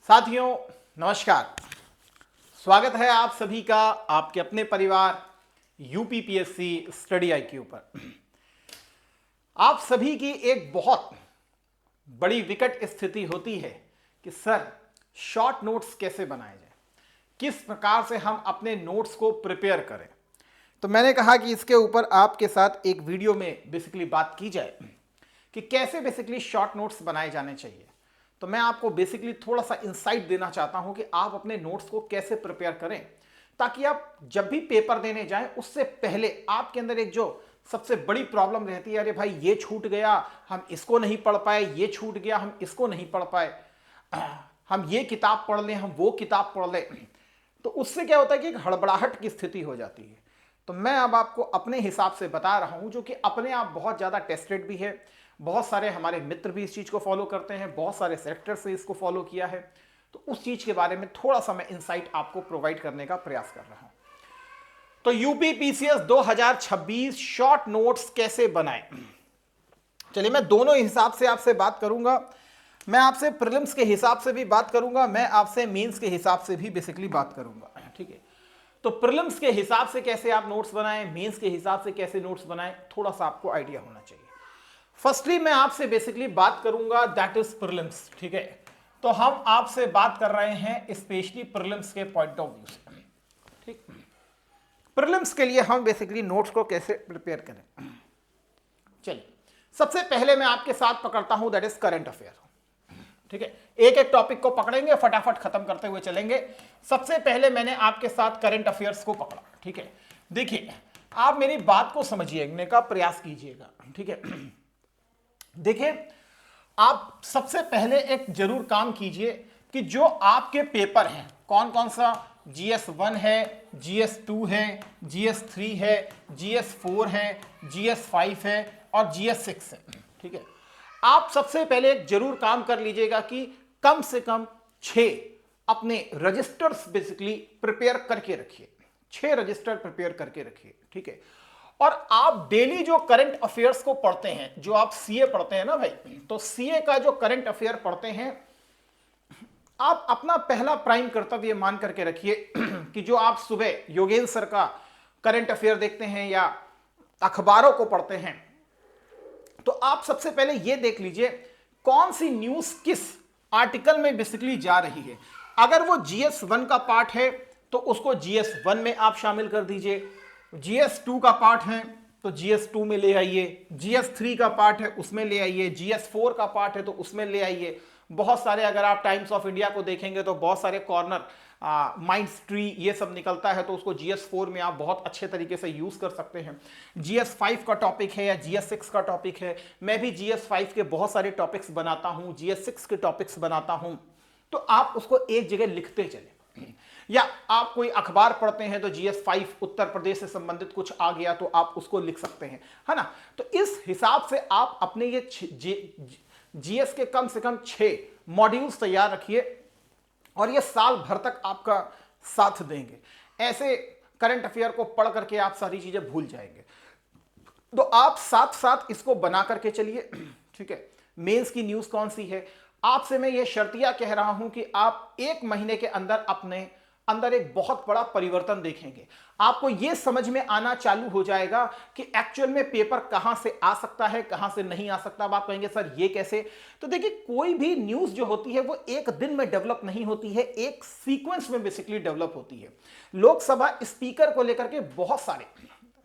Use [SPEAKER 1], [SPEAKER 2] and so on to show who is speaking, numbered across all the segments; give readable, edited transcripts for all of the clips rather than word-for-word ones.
[SPEAKER 1] साथियों नमस्कार। स्वागत है आप सभी का आपके अपने परिवार यूपीपीएससी स्टडी आईक्यू पर। आप सभी की एक बहुत बड़ी विकट स्थिति होती है कि सर शॉर्ट नोट्स कैसे बनाए जाए, किस प्रकार से हम अपने नोट्स को प्रिपेयर करें। तो मैंने कहा कि इसके ऊपर आपके साथ एक वीडियो में बेसिकली बात की जाए कि कैसे बेसिकली शॉर्ट नोट्स बनाए जाने चाहिए। तो मैं आपको बेसिकली थोड़ा सा इंसाइट देना चाहता हूं कि आप अपने नोट्स को कैसे प्रिपेयर करें ताकि आप जब भी पेपर देने जाएं उससे पहले आपके अंदर एक जो सबसे बड़ी प्रॉब्लम रहती है, अरे भाई ये छूट गया, हम इसको नहीं पढ़ पाए, ये छूट गया, हम इसको नहीं पढ़ पाए, हम ये किताब पढ़ लें, हम वो किताब पढ़ लें, तो उससे क्या होता है कि एक हड़बड़ाहट की स्थिति हो जाती है। तो मैं अब आपको अपने हिसाब से बता रहा हूं जो कि अपने आप बहुत ज़्यादा टेस्टेड भी है, बहुत सारे हमारे मित्र भी इस चीज़ को फॉलो करते हैं, बहुत सारे सेलेक्टर्स से इसको फॉलो किया है। तो उस चीज़ के बारे में थोड़ा सा मैं इंसाइट आपको प्रोवाइड करने का प्रयास कर रहा हूं। तो यूपीपीसीएस 2026 शॉर्ट नोट्स कैसे बनाएं। चलिए मैं दोनों हिसाब से आपसे बात करूंगा। मैं आपसे प्रीलिम्स के हिसाब से भी बात करूंगा, मैं आपसे मेंस के हिसाब से भी बेसिकली बात करूंगा। ठीक है, तो प्रीलिम्स के हिसाब से कैसे आप नोट्स बनाएं, मेंस के हिसाब से कैसे नोट्स बनाएं, थोड़ा सा आपको आइडिया होना चाहिए। फर्स्टली मैं आपसे बेसिकली बात करूंगा दैट इज प्रीलिम्स। ठीक है, तो हम आपसे बात कर रहे हैं स्पेशली प्रीलिम्स के पॉइंट ऑफ व्यू से। ठीक, प्रीलिम्स के लिए हम बेसिकली नोट्स को कैसे प्रिपेयर करें। चलिए सबसे पहले मैं आपके साथ पकड़ता हूं दैट इज करंट अफेयर। ठीक है, एक एक टॉपिक को पकड़ेंगे, फटाफट खत्म करते हुए चलेंगे। सबसे पहले मैंने आपके साथ करंट अफेयर्स को पकड़ा। ठीक है, देखिए आप मेरी बात को समझिए का प्रयास कीजिएगा। ठीक है, देखिए आप सबसे पहले एक जरूर काम कीजिए कि जो आपके पेपर हैं, कौन कौन सा GS1 है, GS2 है, GS3 है, GS4 है, GS5 है और GS6 है। ठीक है, आप सबसे पहले एक जरूर काम कर लीजिएगा कि कम से कम 6 अपने रजिस्टर्स बेसिकली प्रिपेयर करके रखिए, 6 रजिस्टर प्रिपेयर करके रखिए। ठीक है, और आप डेली जो करंट अफेयर्स को पढ़ते हैं, जो आप सीए पढ़ते हैं ना भाई, तो सीए का जो करंट अफेयर पढ़ते हैं, आप अपना पहला प्राइम कर्तव्य मान करके रखिए कि जो आप सुबह योगेंद्र सर का करंट अफेयर देखते हैं या अखबारों को पढ़ते हैं, तो आप सबसे पहले यह देख लीजिए कौन सी न्यूज किस आर्टिकल में बेसिकली जा रही है। अगर वो GS1 का पार्ट है तो उसको GS1 में आप शामिल कर दीजिए, GS2 का पार्ट है तो GS2 में ले आइए, GS3 का पार्ट है उसमें ले आइए, GS4 का पार्ट है तो उसमें ले आइए। बहुत सारे, अगर आप टाइम्स ऑफ इंडिया को देखेंगे तो बहुत सारे कॉर्नर माइंड्स ट्री ये सब निकलता है, तो उसको GS4 में आप बहुत अच्छे तरीके से यूज कर सकते हैं। GS5 का टॉपिक है या GS6 का टॉपिक है, मैं भी GS5 के बहुत सारे टॉपिक्स बनाता हूं, GS6 के टॉपिक्स बनाता हूं, तो आप उसको एक जगह लिखते चले। या आप कोई अखबार पढ़ते हैं तो GS5 उत्तर प्रदेश से संबंधित कुछ आ गया तो आप उसको लिख सकते हैं, है ना। तो इस हिसाब से आप अपने ये GS के कम से कम 6 मॉड्यूल्स तैयार रखिए और ये साल भर तक आपका साथ देंगे। ऐसे करंट अफेयर को पढ़ करके आप सारी चीजें भूल जाएंगे। तो आप साथ साथ इसको बना करके चलिए। ठीक है, मेंस की न्यूज कौन सी है, आपसे मैं ये शर्तिया कह रहा हूं कि आप 1 महीने के अंदर अपने अंदर एक बहुत बड़ा परिवर्तन देखेंगे। आपको यह समझ में आना चालू हो जाएगा कि एक्चुअल में पेपर कहां से आ सकता है, कहां से नहीं आ सकता। आप कहेंगे सर ये कैसे। तो देखिए कोई भी न्यूज जो होती है वो एक दिन में डेवलप नहीं होती है, एक सीक्वेंस में बेसिकली डेवलप होती है। लोकसभा स्पीकर को लेकर के बहुत सारे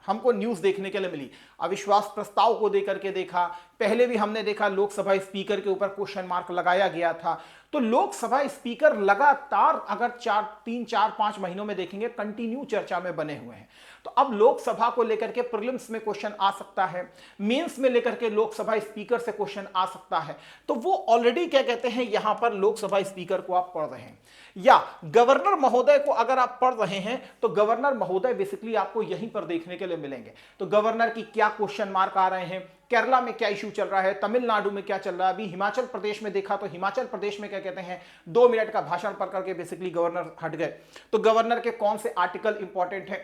[SPEAKER 1] हमको न्यूज देखने के लिए मिली। अविश्वास प्रस्ताव को देकर के देखा, पहले भी हमने देखा लोकसभा स्पीकर के ऊपर क्वेश्चन मार्क लगाया गया था। तो लोकसभा स्पीकर लगातार अगर 3, 4, 5 महीनों में देखेंगे कंटिन्यू चर्चा में बने हुए हैं। तो अब लोकसभा को लेकर के प्रीलिम्स में क्वेश्चन आ सकता है, मेंस में लेकर के लोकसभा स्पीकर से क्वेश्चन आ सकता है। तो वो ऑलरेडी क्या कहते हैं, यहां पर लोकसभा स्पीकर को आप पढ़ रहे हैं, या गवर्नर महोदय को अगर आप पढ़ रहे हैं तो गवर्नर महोदय बेसिकली आपको यहीं पर देखने के लिए मिलेंगे। तो गवर्नर की क्या क्वेश्चन मार्क आ रहे हैं, केरला में क्या इशू चल रहा है, तमिलनाडु में क्या चल रहा है, अभी हिमाचल प्रदेश में देखा तो हिमाचल प्रदेश में क्या कहते हैं 2 मिनट का भाषण पढ़ करके बेसिकली गवर्नर हट गए। तो गवर्नर के कौन से आर्टिकल इंपॉर्टेंट है,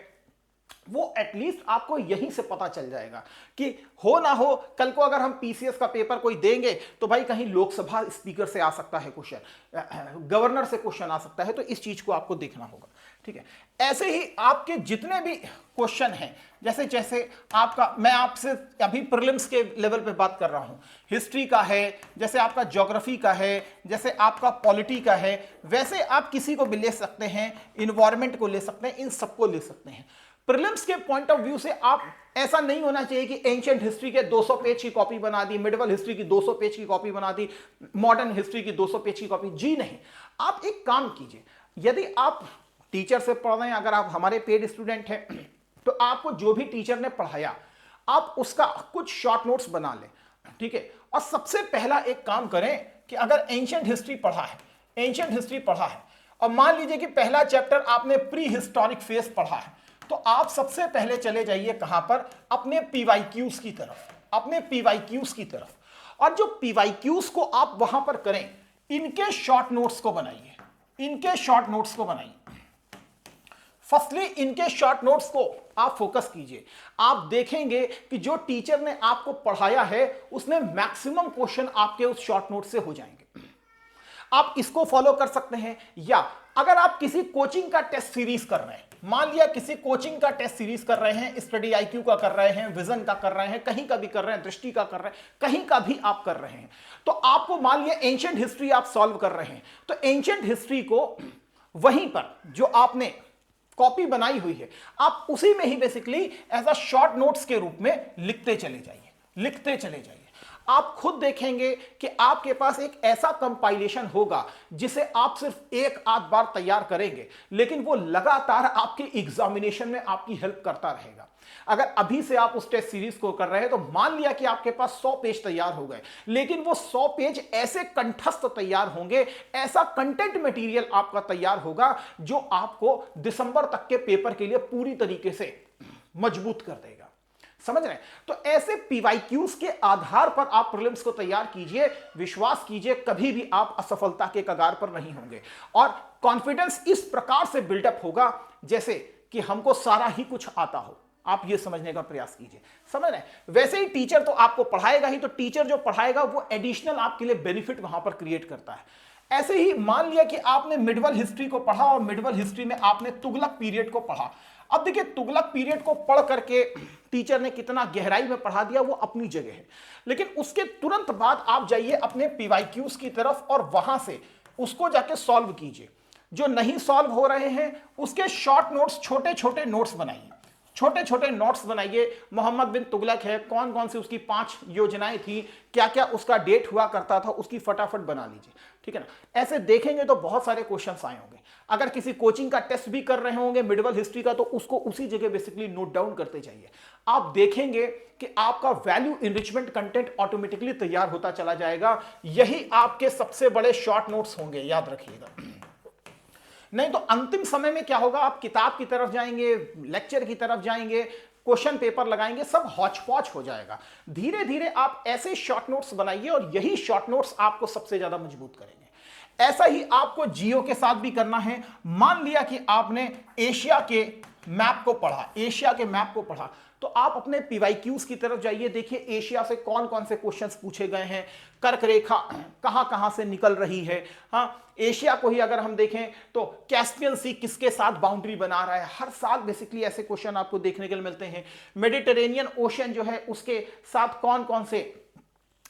[SPEAKER 1] वो एटलीस्ट आपको यहीं से पता चल जाएगा कि हो ना हो कल को अगर हम पीसीएस का पेपर कोई देंगे तो भाई कहीं लोकसभा स्पीकर से आ सकता है क्वेश्चन, गवर्नर से क्वेश्चन आ सकता है, तो इस चीज को आपको देखना होगा। ठीक है, ऐसे ही आपके जितने भी क्वेश्चन हैं, जैसे जैसे आपका, मैं आपसे अभी प्रीलिम्स के लेवल पे बात कर रहा हूं, हिस्ट्री का है, जैसे आपका ज्योग्राफी का है, जैसे आपका पॉलिटी का है, वैसे आप किसी को भी ले सकते हैं, इन्वायरमेंट को ले सकते हैं, इन सबको ले सकते हैं। प्रीलिम्स के पॉइंट ऑफ व्यू से आप, ऐसा नहीं होना चाहिए कि एंशिएंट हिस्ट्री के 200 पेज की कॉपी बना दी, मिडिवल हिस्ट्री की 200 पेज की कॉपी बना दी, मॉडर्न हिस्ट्री की 200 पेज की कॉपी, जी नहीं। आप एक काम कीजिए, यदि आप टीचर से पढ़ रहे हैं, अगर आप हमारे पेड स्टूडेंट हैं, तो आपको जो भी टीचर ने पढ़ाया आप उसका कुछ शॉर्ट नोट्स बना लें। ठीक है, और सबसे पहला एक काम करें कि अगर एंशिएंट हिस्ट्री पढ़ा है, एंशिएंट हिस्ट्री पढ़ा है, और मान लीजिए कि पहला चैप्टर आपने प्री हिस्टोरिक फेज पढ़ा है, तो आप सबसे पहले चले जाइए कहां पर, अपने पीवाईक्यूज की तरफ, अपने पीवाईक्यूज की तरफ, और जो पीवाईक्यूज को आप वहां पर करें, इनके शॉर्ट नोट्स को बनाइए, इनके शॉर्ट नोट्स को बनाइए। फर्स्टली इनके शॉर्ट नोट्स को आप फोकस कीजिए। आप देखेंगे कि जो टीचर ने आपको पढ़ाया है उसमें मैक्सिमम क्वेश्चन आपके उस शॉर्ट नोट से हो जाएंगे। आप इसको फॉलो कर सकते हैं, या अगर आप किसी कोचिंग का टेस्ट सीरीज कर रहे हैं, मान लिया किसी कोचिंग का टेस्ट सीरीज कर रहे हैं, स्टडी आईक्यू का कर रहे हैं, विजन का कर रहे हैं, कहीं का भी कर रहे हैं, दृष्टि का कर रहे हैं, कहीं का भी आप कर रहे हैं, तो आपको मान लिया एंशिएंट हिस्ट्री आप सॉल्व कर रहे हैं, तो एंशिएंट हिस्ट्री को वहीं पर जो आपने कॉपी बनाई हुई है, आप उसी में ही basically as a short notes के रूप में लिखते चले जाइए, लिखते चले जाइए। आप खुद देखेंगे कि आपके पास एक ऐसा कंपाइलेशन होगा जिसे आप सिर्फ एक आध बार तैयार करेंगे, लेकिन वो लगातार आपके एग्जामिनेशन में आपकी हेल्प करता रहेगा। अगर अभी से आप उस टेस्ट सीरीज को कर रहे हैं तो मान लिया कि आपके पास 100 पेज तैयार हो गए, लेकिन वो 100 पेज ऐसे कंठस्थ तैयार होंगे, ऐसा कंटेंट मटेरियल आपका तैयार होगा जो आपको दिसंबर तक के पेपर के लिए पूरी तरीके से मजबूत कर देगा। समझ रहे हैं? तो ऐसे पीवाईक्यूज के आधार पर आप प्रीलिम्स को तैयार कीजिए, विश्वास कीजिए कभी भी आप असफलता के कगार पर नहीं होंगे, और कॉन्फिडेंस इस प्रकार से बिल्डअप होगा जैसे कि हमको सारा ही कुछ आता हो। आप ये समझने का प्रयास कीजिए, समझ रहे हैं? वैसे ही टीचर तो आपको पढ़ाएगा ही, तो टीचर जो पढ़ाएगा वो एडिशनल आपके लिए बेनिफिट वहां पर क्रिएट करता है। ऐसे ही मान लिया कि आपने मिडिवल हिस्ट्री को पढ़ा और मिडिवल हिस्ट्री में आपने तुगलक पीरियड को पढ़ा। अब देखिए, तुगलक पीरियड को पढ़ करके टीचर ने कितना गहराई में पढ़ा दिया वो अपनी जगह है, लेकिन उसके तुरंत बाद आप जाइए अपने पीवाईक्यूज की तरफ और वहां से उसको जाके सॉल्व कीजिए। जो नहीं सॉल्व हो रहे हैं उसके शॉर्ट नोट्स, छोटे छोटे नोट्स बनाइए, छोटे छोटे नोट्स बनाइए। मोहम्मद बिन तुगलक है, कौन कौन सी उसकी 5 योजनाएं थी, क्या क्या उसका डेट हुआ करता था, उसकी फटाफट बना लीजिए। ठीक है ना? ऐसे देखेंगे तो बहुत सारे क्वेश्चंस आए होंगे। अगर किसी कोचिंग का टेस्ट भी कर रहे होंगे मिडिवल हिस्ट्री का, तो उसको उसी जगह बेसिकली नोट डाउन करते जाइए। आप देखेंगे कि आपका वैल्यू इनरिचमेंट कंटेंट ऑटोमेटिकली तैयार होता चला जाएगा। यही आपके सबसे बड़े शॉर्ट नोट्स होंगे, याद रखिएगा। नहीं तो अंतिम समय में क्या होगा, आप किताब की तरफ जाएंगे, लेक्चर की तरफ जाएंगे, क्वेश्चन पेपर लगाएंगे, सब हौच पौच हो जाएगा। धीरे धीरे आप ऐसे शॉर्ट नोट्स बनाइए और यही शॉर्ट नोट्स आपको सबसे ज्यादा मजबूत करेंगे। ऐसा ही आपको जियो के साथ भी करना है। मान लिया कि आपने एशिया के मैप को पढ़ा, एशिया के मैप को पढ़ा, तो आप अपने पीवाईक्यूज की तरफ जाइए। देखिए एशिया से कौन कौन से क्वेश्चंस पूछे गए हैं, कर्क रेखा कहां कहां से निकल रही है। हाँ, एशिया को ही अगर हम देखें तो कैस्पियन सी किसके साथ बाउंड्री बना रहा है, हर साल बेसिकली ऐसे क्वेश्चन आपको देखने के लिए मिलते हैं। मेडिटेरेनियन ओशन जो है उसके साथ कौन कौन से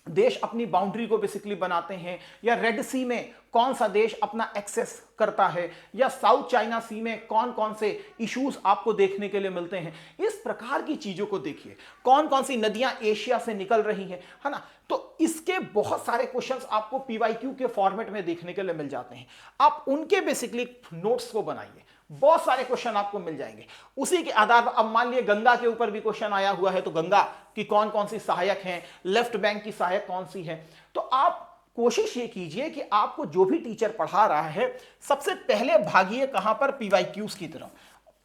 [SPEAKER 1] देश अपनी बाउंड्री को बेसिकली बनाते हैं, या रेड सी में कौन सा देश अपना एक्सेस करता है, या साउथ चाइना सी में कौन कौन से इश्यूज आपको देखने के लिए मिलते हैं। इस प्रकार की चीजों को देखिए, कौन कौन सी नदियां एशिया से निकल रही हैं, है ना? तो इसके बहुत सारे क्वेश्चंस आपको पीवाईक्यू के फॉर्मेट में देखने के लिए मिल जाते हैं। आप उनके बेसिकली नोट्स को बनाइए, बहुत सारे क्वेश्चन आपको मिल जाएंगे। उसी के आधार पर अब मान लिए गंगा के ऊपर भी क्वेश्चन आया हुआ है, तो गंगा की कौन कौन सी सहायक हैं, लेफ्ट बैंक की सहायक कौन सी है। तो आप कोशिश ये कीजिए कि आपको जो भी टीचर पढ़ा रहा है सबसे पहले भागिए कहां पर, पीवाईक्यूज की तरफ।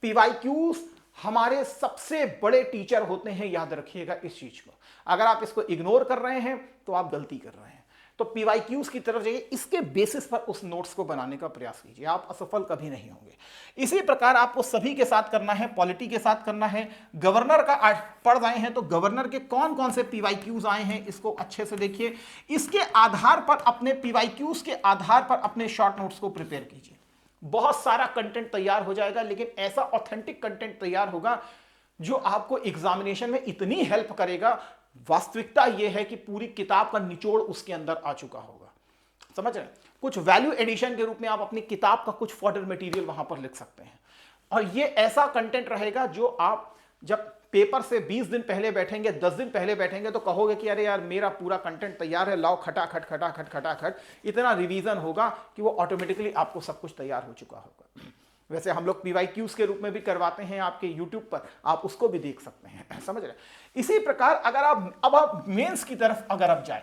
[SPEAKER 1] पीवाईक्यूज हमारे सबसे बड़े टीचर होते हैं, याद रखिएगा इस चीज को। अगर आप इसको इग्नोर कर रहे हैं तो आप गलती कर रहे हैं। तो पीवाईक्यूज की तरफ जाइए, इसके बेसिस पर उस नोट्स को बनाने का प्रयास कीजिए, आप असफल कभी नहीं होंगे। इसी प्रकार आपको सभी के साथ करना है, पॉलिटी के साथ करना है। गवर्नर का पढ़ आए हैं तो गवर्नर के कौन कौन से पीवाईक्यूज आए हैं इसको अच्छे से देखिए, इसके आधार पर अपने पीवाईक्यूज के आधार पर अपने शॉर्ट नोट्स को प्रिपेयर कीजिए। बहुत सारा कंटेंट तैयार हो जाएगा, लेकिन ऐसा ऑथेंटिक कंटेंट तैयार होगा जो आपको एग्जामिनेशन में इतनी हेल्प करेगा। वास्तविकता यह है कि पूरी किताब का निचोड़ उसके अंदर आ चुका होगा, समझ रहे हैं। कुछ वैल्यू एडिशन के रूप में आप अपनी किताब का कुछ फॉर्डर मटेरियल वहां पर लिख सकते हैं, और ये ऐसा कंटेंट रहेगा जो आप जब पेपर से 20 दिन पहले बैठेंगे, 10 दिन पहले बैठेंगे तो कहोगे कि अरे यार मेरा पूरा कंटेंट तैयार है, लाओ खटाखट खटाखट खटाखट, इतना रिवीजन होगा कि वो ऑटोमेटिकली आपको सब कुछ तैयार हो चुका होगा। वैसे हम लोग पीवाईक्यूज के रूप में भी करवाते हैं आपके यूट्यूब पर, आप उसको भी देख सकते हैं, समझ रहे। इसी प्रकार अगर आप मेंस की तरफ अगर आप जाए,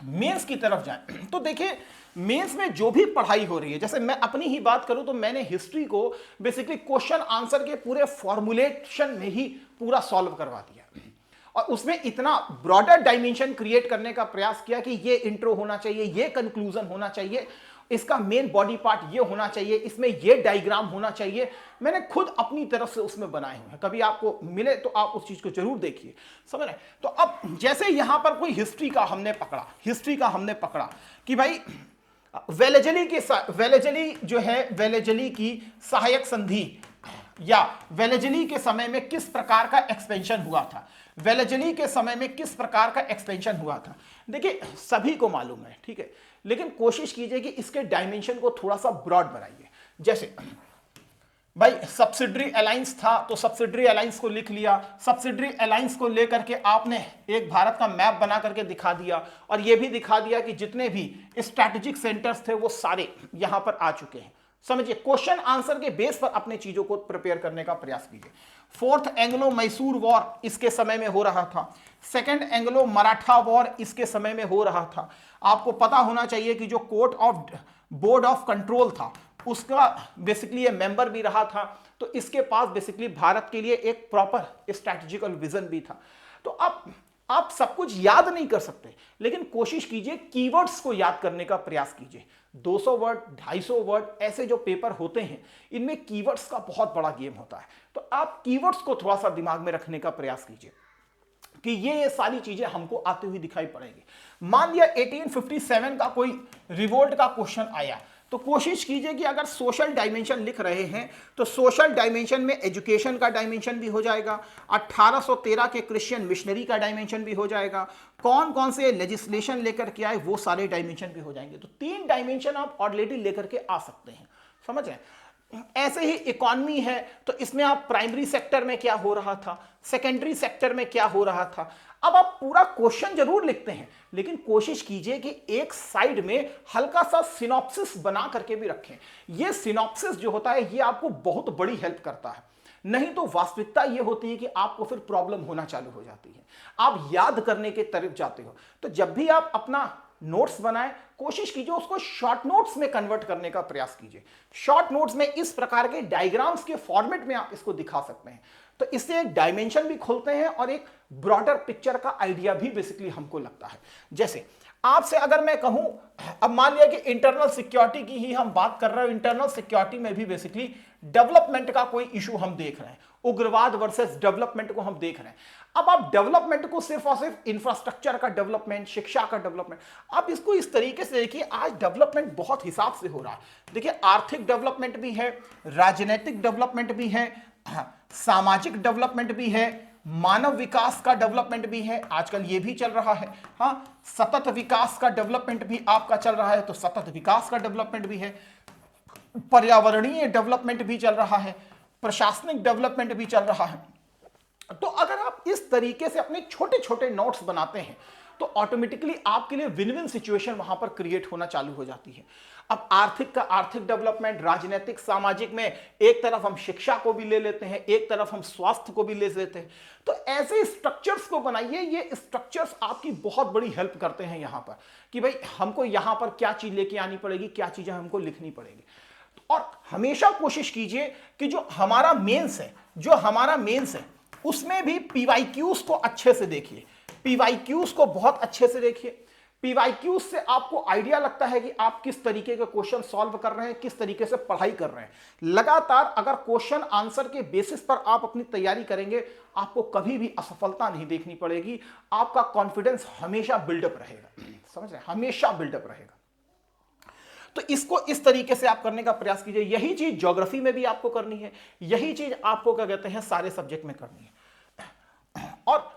[SPEAKER 1] मेंस की तरफ जाएं तो देखिए मेंस में जो भी पढ़ाई हो रही है, जैसे मैं अपनी ही बात करूं तो मैंने हिस्ट्री को बेसिकली क्वेश्चन आंसर के पूरे फॉर्मुलेशन में ही पूरा सॉल्व करवा दिया, और उसमें इतना ब्रॉडर डायमेंशन क्रिएट करने का प्रयास किया कि ये इंट्रो होना चाहिए, ये कंक्लूजन होना चाहिए, इसका मेन बॉडी पार्ट ये होना चाहिए, इसमें ये डायग्राम होना चाहिए। मैंने खुद अपनी तरफ से उसमें बनाए हुए हैं, कभी आपको मिले तो आप उस चीज को जरूर देखिए, समझ रहे। तो अब जैसे यहां पर कोई हिस्ट्री का हमने पकड़ा कि भाई वेलेजली जो है, वेलेजली की सहायक संधि या वेलेजली के समय में किस प्रकार का एक्सपेंशन हुआ था, वेलेजली के समय में किस प्रकार का एक्सपेंशन हुआ था, देखिए सभी को मालूम है, ठीक है, लेकिन कोशिश कीजिए कि इसके डायमेंशन को थोड़ा सा ब्रॉड बनाइए। जैसे भाई सब्सिडरी अलायंस था तो सब्सिडरी अलायंस को लिख लिया, सब्सिडरी अलायंस को लेकर के आपने एक भारत का मैप बना करके दिखा दिया, और यह भी दिखा दिया कि जितने भी स्ट्रैटेजिक सेंटर्स थे वो सारे यहां पर आ चुके हैं। समझिए, क्वेश्चन आंसर के बेस पर अपने चीजों को प्रिपेयर करने का प्रयास कीजिए। फोर्थ एंग्लो मैसूर वॉर इसके समय में हो रहा था, सेकंड एंग्लो मराठा वॉर इसके समय में हो रहा था। आपको पता होना चाहिए कि जो court of board of control था उसका बेसिकली ये मेंबर भी रहा था, तो इसके पास बेसिकली भारत के लिए एक प्रॉपर स्ट्रैटेजिकल विजन भी था। तो आप सब कुछ याद नहीं कर सकते, लेकिन कोशिश कीजिए कीवर्ड्स को याद करने का प्रयास कीजिए। 200 वर्ड 250 वर्ड ऐसे जो पेपर होते हैं इनमें कीवर्ड्स का बहुत बड़ा गेम होता है, तो आप कीवर्ड्स को थोड़ा सा दिमाग में रखने का प्रयास कीजिए कि ये सारी चीजें हमको आते हुए दिखाई पड़ेंगी। मान लिया 1857 का कोई रिवोल्ट का क्वेश्चन आया, तो कोशिश कीजिए कि अगर सोशल डायमेंशन लिख रहे हैं तो सोशल डायमेंशन में एजुकेशन का डायमेंशन भी हो जाएगा, 1813 के क्रिश्चियन मिशनरी का डायमेंशन भी हो जाएगा, कौन कौन से लेजिस्लेशन लेकर के आए वो सारे डायमेंशन भी हो जाएंगे। तो 3 डायमेंशन आप ऑलरेडी लेकर के आ सकते हैं, समझ रहे हैं। ऐसे ही इकोनॉमी है तो इसमें आप प्राइमरी सेक्टर में क्या हो रहा था, सेकेंडरी सेक्टर में क्या हो रहा था। अब आप पूरा क्वेश्चन जरूर लिखते हैं, लेकिन कोशिश कीजिए कि एक साइड में हल्का सा सिनॉप्सिस बना करके भी रखें। ये सिनॉप्सिस जो होता है ये आपको बहुत बड़ी हेल्प करता है, नहीं तो वास्तविकता ये होती है कि आपको फिर प्रॉब्लम होना चालू हो जाती है, आप याद करने के तरफ जाते हो। तो जब भी आप अपना नोट्स बनाएं कोशिश कीजिए उसको शॉर्ट नोट्स में कन्वर्ट करने का प्रयास कीजिए। शॉर्ट नोट्स में इस प्रकार के डायग्राम्स के फॉर्मेट में आप इसको दिखा सकते हैं, तो इससे एक डायमेंशन भी खोलते हैं और एक ब्रॉडर पिक्चर का आइडिया भी बेसिकली हमको लगता है। जैसे आपसे अगर मैं कहूं, अब मान लिया कि इंटरनल सिक्योरिटी की ही हम बात कर रहे हैं, इंटरनल सिक्योरिटी में भी बेसिकली डेवलपमेंट का कोई इशू हम देख रहे हैं, उग्रवाद वर्सेस डेवलपमेंट को हम देख रहे हैं। अब आप डेवलपमेंट को सिर्फ और सिर्फ इंफ्रास्ट्रक्चर का डेवलपमेंट, शिक्षा का डेवलपमेंट, आप इसको इस तरीके से देखिए। आज डेवलपमेंट बहुत हिसाब से हो रहा है, देखिए आर्थिक डेवलपमेंट भी है, राजनीतिक डेवलपमेंट भी है, सामाजिक डेवलपमेंट भी है, मानव विकास का डेवलपमेंट भी है, आजकल ये भी चल रहा है। हाँ, सतत विकास का डेवलपमेंट भी आपका चल रहा है, तो सतत विकास का डेवलपमेंट भी है, पर्यावरणीय डेवलपमेंट भी चल रहा है, प्रशासनिक डेवलपमेंट भी चल रहा है। तो अगर आप इस तरीके से अपने छोटे छोटे नोट्स बनाते हैं तो ऑटोमेटिकली आपके लिए विन विन सिचुएशन वहां पर क्रिएट होना चालू हो जाती है। अब आर्थिक का आर्थिक डेवलपमेंट, राजनीतिक सामाजिक में एक तरफ हम शिक्षा को भी ले लेते हैं, एक तरफ हम स्वास्थ्य को भी ले लेते हैं, तो ऐसे स्ट्रक्चर्स को बनाइए। ये स्ट्रक्चर्स आपकी बहुत बड़ी हेल्प करते हैं यहां पर कि भाई हमको यहां पर क्या चीज लेके आनी पड़ेगी, क्या चीजें हमको लिखनी पड़ेगी। और हमेशा कोशिश कीजिए कि जो हमारा मेंस है उसमें भी पीवाईक्यूज को अच्छे से देखिए, पीवाईक्यूज को बहुत अच्छे से देखिए। पीवाईक्यू से आपको आइडिया लगता है कि आप किस तरीके के क्वेश्चन सॉल्व कर रहे हैं, किस तरीके से पढ़ाई कर रहे हैं। लगातार अगर क्वेश्चन आंसर के बेसिस पर आप अपनी तैयारी करेंगे, आपको कभी भी असफलता नहीं देखनी पड़ेगी। आपका कॉन्फिडेंस हमेशा बिल्डअप रहेगा, समझ रहे हैं, हमेशा बिल्डअप रहेगा। तो इसको इस तरीके से आप करने का प्रयास कीजिए। यही चीज ज्योग्राफी में भी आपको करनी है, यही चीज आपको क्या कहते हैं सारे सब्जेक्ट में करनी है। और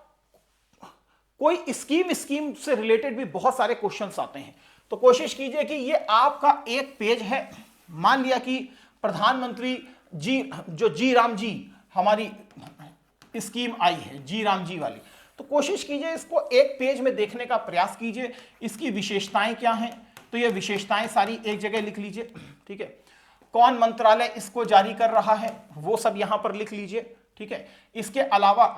[SPEAKER 1] कोई स्कीम से रिलेटेड भी बहुत सारे क्वेश्चंस आते हैं, तो कोशिश कीजिए कि ये आपका एक पेज है। मान लिया कि प्रधानमंत्री जी राम जी हमारी स्कीम आई है, जी राम जी वाली, तो कोशिश कीजिए इसको एक पेज में देखने का प्रयास कीजिए। इसकी विशेषताएं क्या हैं, तो ये विशेषताएं सारी एक जगह लिख लीजिए, ठीक है। कौन मंत्रालय इसको जारी कर रहा है वो सब यहां पर लिख लीजिए, ठीक है। इसके अलावा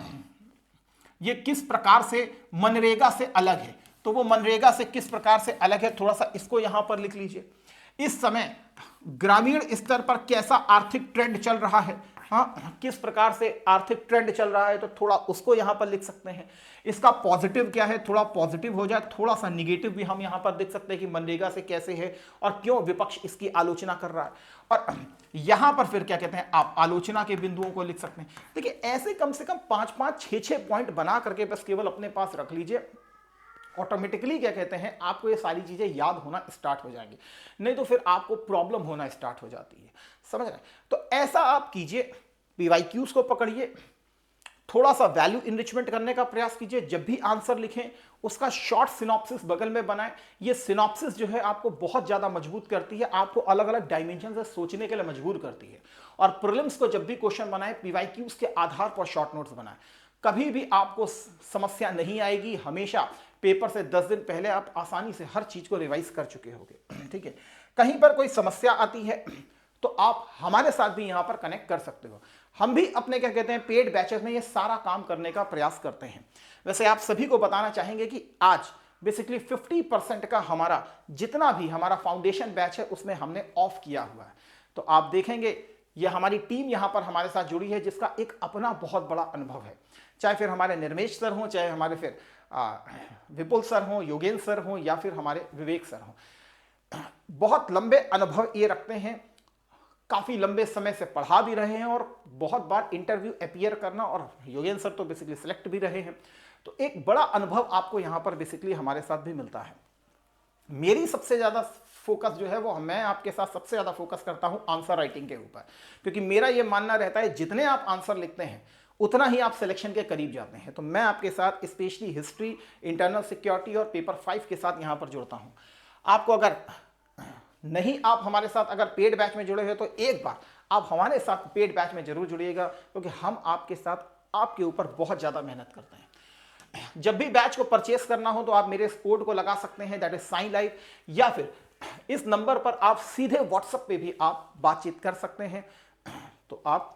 [SPEAKER 1] ये किस प्रकार से मनरेगा से अलग है, तो वो मनरेगा से किस प्रकार से अलग है, थोड़ा सा इसको यहां पर लिख लीजिए। इस समय ग्रामीण स्तर पर कैसा आर्थिक ट्रेंड चल रहा है, हाँ, किस प्रकार से आर्थिक ट्रेंड चल रहा है, तो थोड़ा उसको यहां पर लिख सकते हैं। इसका पॉजिटिव क्या है, थोड़ा पॉजिटिव हो जाए, थोड़ा सा निगेटिव भी हम यहां पर देख सकते हैं कि मनरेगा से कैसे है और क्यों विपक्ष इसकी आलोचना कर रहा है। और यहां पर फिर क्या कहते हैं, आप आलोचना के बिंदुओं को लिख सकते हैं। देखिए ऐसे कम से कम 5-5, 6-6 पॉइंट बना करके बस केवल अपने पास रख लीजिए। ऑटोमेटिकली क्या कहते हैं आपको ये सारी चीजें याद होना स्टार्ट हो जाएंगी, नहीं तो फिर आपको प्रॉब्लम होना स्टार्ट हो जाती है, समझ रहे हैं। तो ऐसा आप कीजिए, पीवाईक्यूज को पकड़िए, थोड़ा सा वैल्यू इनरिचमेंट करने का प्रयास कीजिए। जब भी आंसर लिखें उसका शॉर्ट सिनॉप्सिस बगल में बनाएं। ये सिनॉप्सिस जो है आपको बहुत ज्यादा मजबूत करती है, आपको अलग अलग डायमेंशन से सोचने के लिए मजबूर करती है। और प्रीलिम्स को जब भी क्वेश्चन बनाएं पीवाईक्यूज के आधार पर शॉर्ट नोट्स बनाएं, कभी भी आपको समस्या नहीं आएगी। हमेशा पेपर से 10 दिन पहले आप आसानी से हर चीज को रिवाइज कर चुके होंगे, ठीक है। कहीं पर कोई समस्या आती है तो आप हमारे साथ भी यहां पर कनेक्ट कर सकते हो। हम भी अपने क्या कहते हैं पेड बैचेस में ये सारा काम करने का प्रयास करते हैं। वैसे आप सभी को बताना चाहेंगे कि आज बेसिकली 50% का हमारा जितना भी हमारा फाउंडेशन बैच है उसमें हमने ऑफ किया हुआ है। तो आप देखेंगे ये हमारी टीम यहां पर हमारे साथ जुड़ी है जिसका एक अपना बहुत बड़ा अनुभव है। चाहे फिर हमारे निर्मेश सर हों, चाहे हमारे फिर विपुल सर हों, योगेंद्र सर हों, या फिर हमारे विवेक सर हों, बहुत लंबे अनुभव ये रखते हैं, काफी लंबे समय से पढ़ा भी रहे हैं और बहुत बार इंटरव्यू अपीयर करना, और योगेंद्र सर तो बेसिकली सिलेक्ट भी रहे हैं। तो एक बड़ा अनुभव आपको यहां पर बेसिकली हमारे साथ भी मिलता है। मेरी सबसे ज्यादा फोकस जो है वो मैं आपके साथ सबसे ज्यादा फोकस करता हूं आंसर राइटिंग के ऊपर, क्योंकि मेरा ये मानना रहता है जितने आप आंसर लिखते हैं उतना ही आप सिलेक्शन के करीब जाते हैं। तो मैं आपके साथ स्पेशली हिस्ट्री, इंटरनल सिक्योरिटी और पेपर 5 के साथ यहां पर जुड़ता हूं। आपको अगर नहीं आप हमारे साथ अगर पेड बैच में जुड़े हुए तो एक बार आप हमारे साथ पेड बैच में जरूर जुड़िएगा, क्योंकि हम आपके साथ आपके ऊपर बहुत ज्यादा मेहनत करते हैं। जब भी बैच को परचेस करना हो तो आप मेरे इस कोड को लगा सकते हैं, दैट इज साइन लाइव, या फिर इस नंबर पर आप सीधे व्हाट्सएप पे भी आप बातचीत कर सकते हैं। तो आप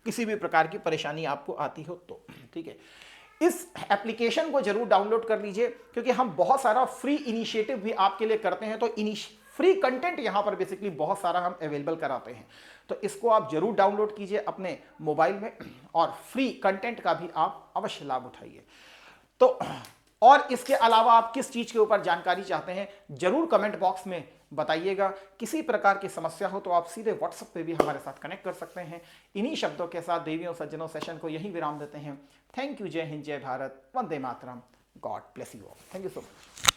[SPEAKER 1] किसी भी प्रकार की परेशानी आपको आती हो तो, ठीक है, इस एप्लीकेशन को जरूर डाउनलोड कर लीजिए, क्योंकि हम बहुत सारा फ्री इनिशिएटिव भी आपके लिए करते हैं। तो फ्री कंटेंट यहां पर बेसिकली बहुत सारा हम अवेलेबल कराते हैं, तो इसको आप जरूर डाउनलोड कीजिए अपने मोबाइल में और फ्री कंटेंट का भी आप अवश्य लाभ उठाइए। तो और इसके अलावा आप किस चीज के ऊपर जानकारी चाहते हैं जरूर कमेंट बॉक्स में बताइएगा। किसी प्रकार की समस्या हो तो आप सीधे व्हाट्सएप पे भी हमारे साथ कनेक्ट कर सकते हैं। इन्हीं शब्दों के साथ देवियों सज्जनों सेशन को यहीं विराम देते हैं। थैंक यू, जय हिंद, जय भारत, वंदे मातरम, God bless you all, thank you so much.